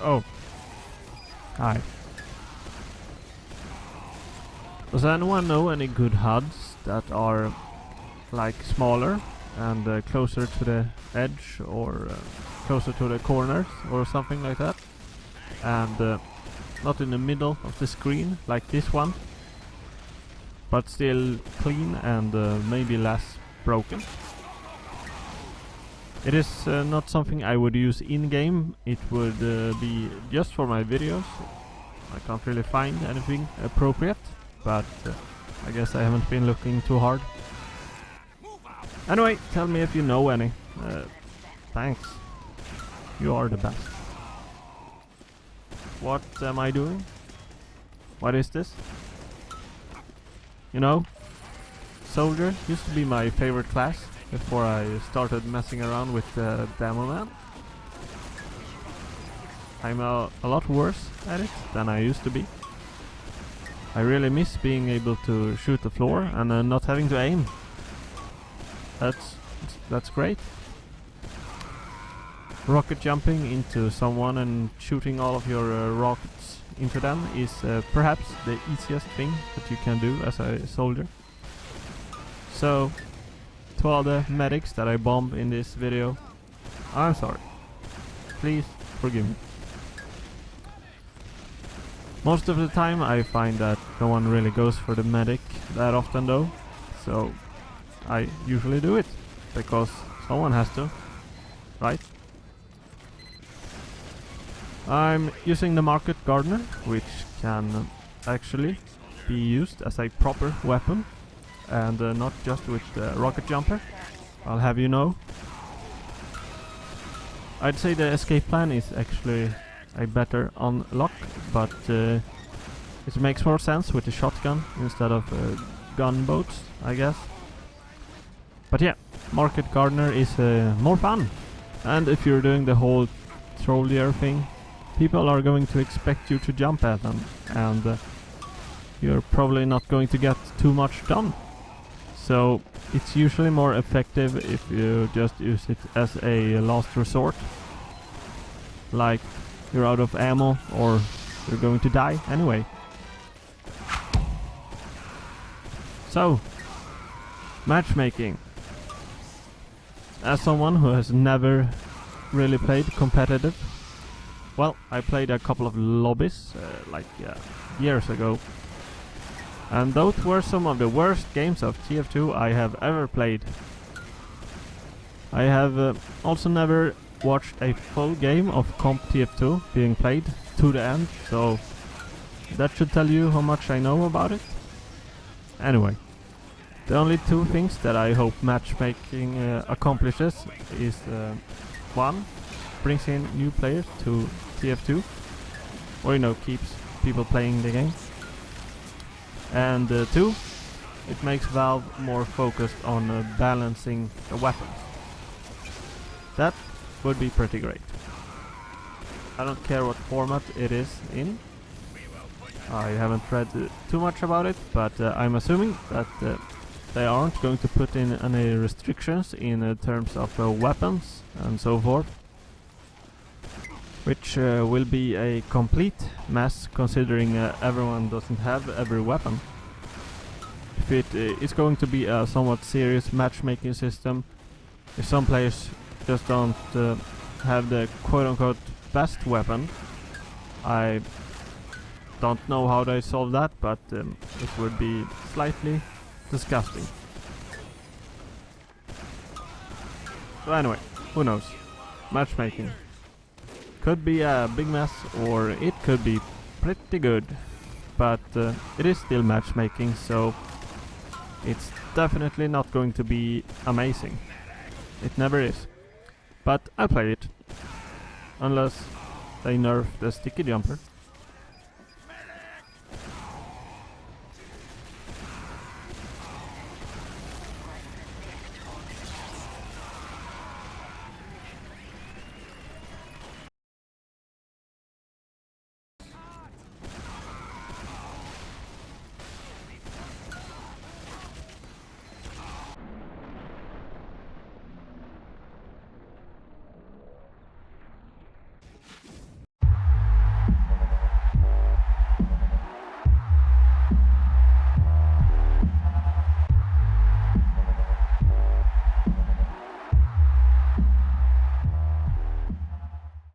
Oh. Hi. Does anyone know any good HUDs that are like smaller and closer to the edge or closer to the corners or something like that? And not in the middle of the screen like this one, but still clean and maybe less broken. It is not something I would use in-game, it would be just for my videos. I can't really find anything appropriate, but I guess I haven't been looking too hard. Anyway, tell me if you know any. Thanks. You are the best. What am I doing? What is this? You know, Soldier used to be my favorite class before I started messing around with the Demo Man. I'm a lot worse at it than I used to be. I really miss being able to shoot the floor and not having to aim. That's great. Rocket jumping into someone and shooting all of your rockets into them is perhaps the easiest thing that you can do as a soldier. So, to all the medics that I bomb in this video, I'm sorry. Please forgive me. Most of the time I find that no one really goes for the medic that often though, so I usually do it, because someone has to, right? I'm using the Market Gardener, which can actually be used as a proper weapon, and not just with the rocket jumper, I'll have you know. I'd say the escape plan is actually a better unlock, but it makes more sense with the shotgun instead of gunboats, I guess. But yeah, Market Gardener is more fun, and if you're doing the whole trollier thing, people are going to expect you to jump at them, and you're probably not going to get too much done. So it's usually more effective if you just use it as a last resort, like you're out of ammo or you're going to die anyway. So, matchmaking. As someone who has never really played competitive, well, I played a couple of lobbies years ago, and those were some of the worst games of TF2 I have ever played. I have also never watched a full game of Comp TF2 being played to the end, so that should tell you how much I know about it. Anyway, the only two things that I hope matchmaking accomplishes is one, brings in new players to TF2, or keeps people playing the game, and two, it makes Valve more focused on balancing the weapons. That would be pretty great. I don't care what format it is in. I haven't read too much about it, but I'm assuming that they aren't going to put in any restrictions in terms of weapons and so forth, which will be a complete mess considering everyone doesn't have every weapon. If it is going to be a somewhat serious matchmaking system, if some players just don't have the quote-unquote best weapon, I don't know how they solve that, but it would be slightly disgusting. So anyway, who knows? Matchmaking could be a big mess, or it could be pretty good, but it is still matchmaking, so it's definitely not going to be amazing. It never is. But I'll play it, unless they nerf the sticky jumper.